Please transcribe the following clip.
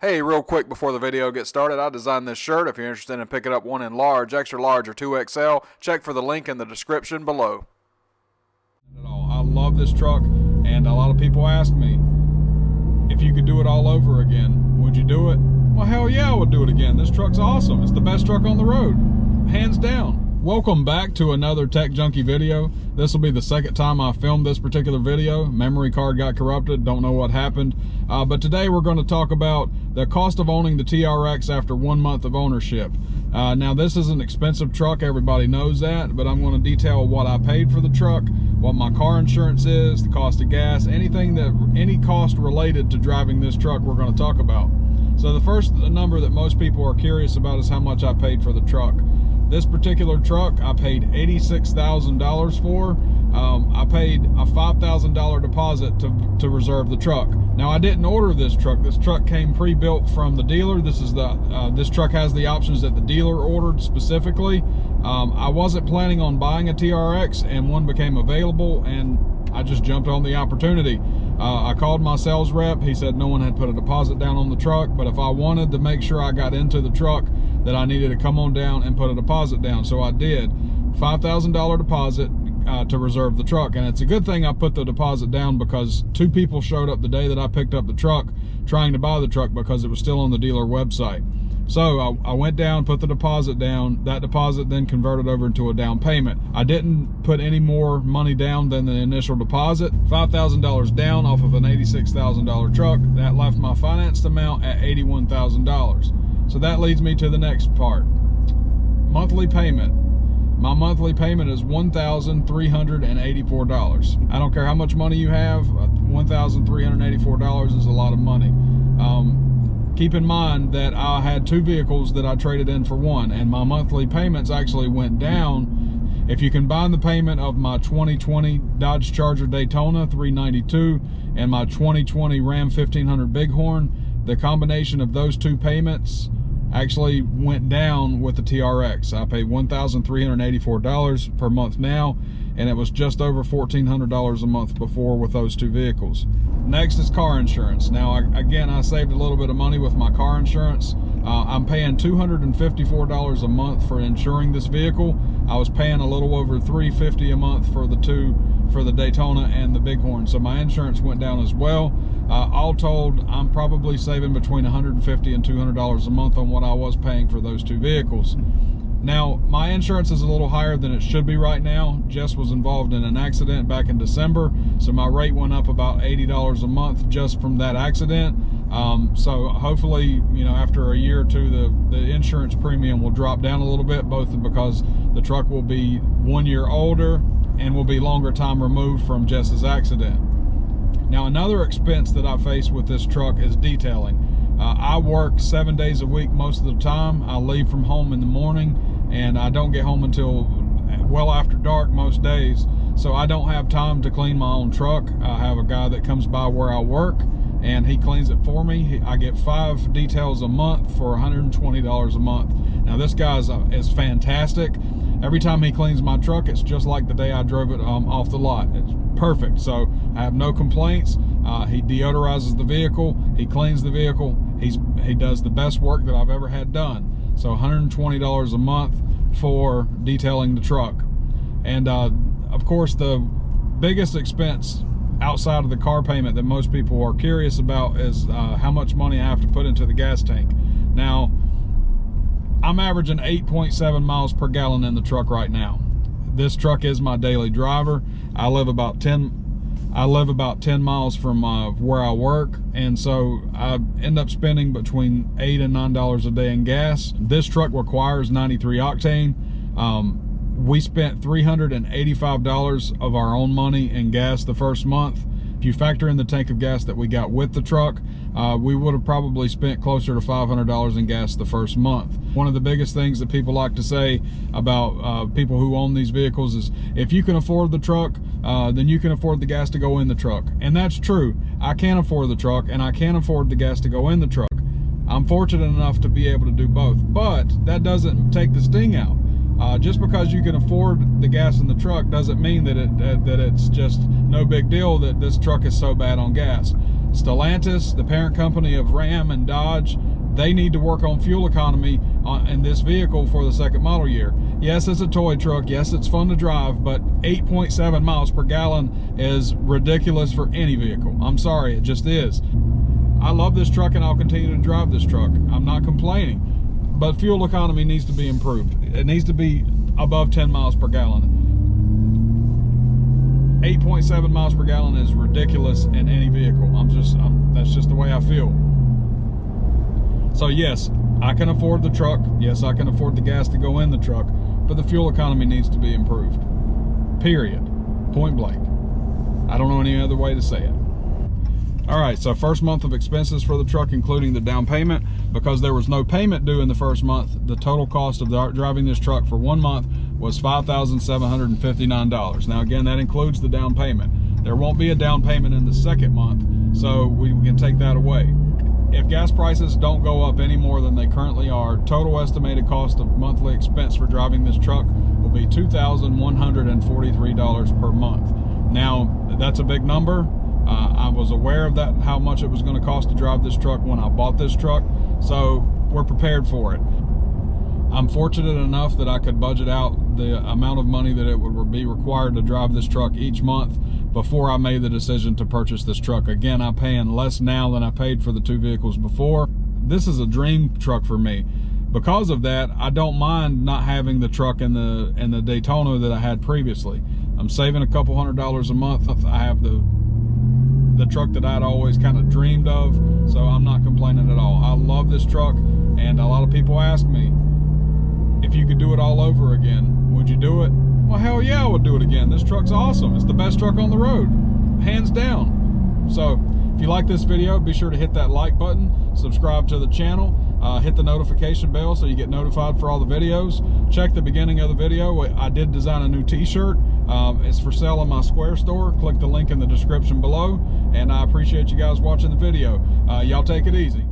Hey, real quick before the video gets started, I designed this shirt. If you're interested in picking up one in large, extra large, or 2XL, check for the link in the description below. I love this truck, and a lot of people ask me, if you could do it all over again, would you do it? Well, hell yeah, I would do it again. This truck's awesome. It's the best truck on the road, hands down. Welcome back to another Tech Junkie video. This will be the second time I filmed this particular video. Memory card got corrupted, don't know what happened. But today we're going to talk about the cost of owning the TRX after 1 month of ownership. Now this is an expensive truck, everybody knows that, but I'm going to detail what I paid for the truck, what my car insurance is, the cost of gas, any cost related to driving this truck we're going to talk about. So the first number that most people are curious about is how much I paid for the truck. This particular truck I paid $86,000 for. I paid a $5,000 deposit to reserve the truck. Now I didn't order this truck. This truck came pre-built from the dealer. This truck has the options that the dealer ordered specifically. I wasn't planning on buying a TRX, and one became available, and I just jumped on the opportunity. I called my sales rep. He said no one had put a deposit down on the truck, but if I wanted to make sure I got into the truck, that I needed to come on down and put a deposit down. So I did. $5,000 deposit to reserve the truck. And it's a good thing I put the deposit down, because 2 people showed up the day that I picked up the truck trying to buy the truck because it was still on the dealer website. So I went down, put the deposit down. That deposit then converted over into a down payment. I didn't put any more money down than the initial deposit. $5,000 down off of an $86,000 truck. That left my financed amount at $81,000. So that leads me to the next part. Monthly payment. My monthly payment is $1,384. I don't care how much money you have, $1,384 is a lot of money. Keep in mind that I had 2 vehicles that I traded in for one, and my monthly payments actually went down. If you combine the payment of my 2020 Dodge Charger Daytona 392 and my 2020 Ram 1500 Bighorn, the combination of those 2 payments actually went down with the TRX. I pay $1,384 per month now, and it was just over $1,400 a month before with those 2 vehicles. Next is car insurance. Now, again, I saved a little bit of money with my car insurance. I'm paying $254 a month for insuring this vehicle. I was paying a little over $350 a month for the Daytona and the Bighorn, so my insurance went down as well. All told, I'm probably saving between $150 and $200 a month on what I was paying for those 2 vehicles. Now, my insurance is a little higher than it should be right now. Jess was involved in an accident back in December, so my rate went up about $80 a month just from that accident. So hopefully, after a year or 2, the insurance premium will drop down a little bit, both because the truck will be 1 year older and will be longer time removed from Jess's accident. Now, another expense that I face with this truck is detailing. I work 7 days a week most of the time. I leave from home in the morning, and I don't get home until well after dark most days. So I don't have time to clean my own truck. I have a guy that comes by where I work, and he cleans it for me. I get 5 details a month for $120 a month. Now, this guy is fantastic. Every time he cleans my truck, it's just like the day I drove it off the lot. It's perfect. So I have no complaints. He deodorizes the vehicle. He cleans the vehicle. He does the best work that I've ever had done. So $120 a month for detailing the truck. And of course, the biggest expense outside of the car payment that most people are curious about is how much money I have to put into the gas tank. Now, I'm averaging 8.7 miles per gallon in the truck right now. This truck is my daily driver. I live about 10 miles from where I work, and so I end up spending between $8 and $9 a day in gas. This truck requires 93 octane. We spent $385 of our own money in gas the first month. If you factor in the tank of gas that we got with the truck, we would have probably spent closer to $500 in gas the first month. One of the biggest things that people like to say about people who own these vehicles is, if you can afford the truck, then you can afford the gas to go in the truck. And that's true. I can afford the truck, and I can afford the gas to go in the truck. I'm fortunate enough to be able to do both, but that doesn't take the sting out. Just because you can afford the gas in the truck doesn't mean that it's just no big deal that this truck is so bad on gas. Stellantis, the parent company of Ram and Dodge, they need to work on fuel economy in this vehicle for the second model year. Yes, it's a toy truck. Yes, it's fun to drive, but 8.7 miles per gallon is ridiculous for any vehicle. I'm sorry, it just is. I love this truck and I'll continue to drive this truck. I'm not complaining, but fuel economy needs to be improved. It needs to be above 10 miles per gallon. 8.7 miles per gallon is ridiculous in any vehicle. That's just the way I feel. So yes, I can afford the truck. Yes, I can afford the gas to go in the truck, but the fuel economy needs to be improved. Period. Point blank. I don't know any other way to say it. All right, so first month of expenses for the truck, including the down payment. Because there was no payment due in the first month, the total cost of driving this truck for 1 month was $5,759. Now again, that includes the down payment. There won't be a down payment in the second month, so we can take that away. If gas prices don't go up any more than they currently are, total estimated cost of monthly expense for driving this truck will be $2,143 per month. Now, that's a big number. I was aware of that, how much it was going to cost to drive this truck when I bought this truck, so we're prepared for it. I'm fortunate enough that I could budget out the amount of money that it would be required to drive this truck each month before I made the decision to purchase this truck. Again, I'm paying less now than I paid for the two vehicles before. This is a dream truck for me. Because of that, I don't mind not having the truck in the Daytona that I had previously. I'm saving a couple $100 a month. I have the truck that I'd always kind of dreamed of, so I'm not complaining at all. I love this truck, and a lot of people ask me, if you could do it all over again, would you do it? Well, hell yeah, I would do it again. This truck's awesome. It's the best truck on the road, hands down. So if you like this video, be sure to hit that like button, subscribe to the channel, hit the notification bell so you get notified for all the videos. Check the beginning of the video. I did design a new t-shirt. It's for sale in my Square store. Click the link in the description below, and I appreciate you guys watching the video. Y'all take it easy.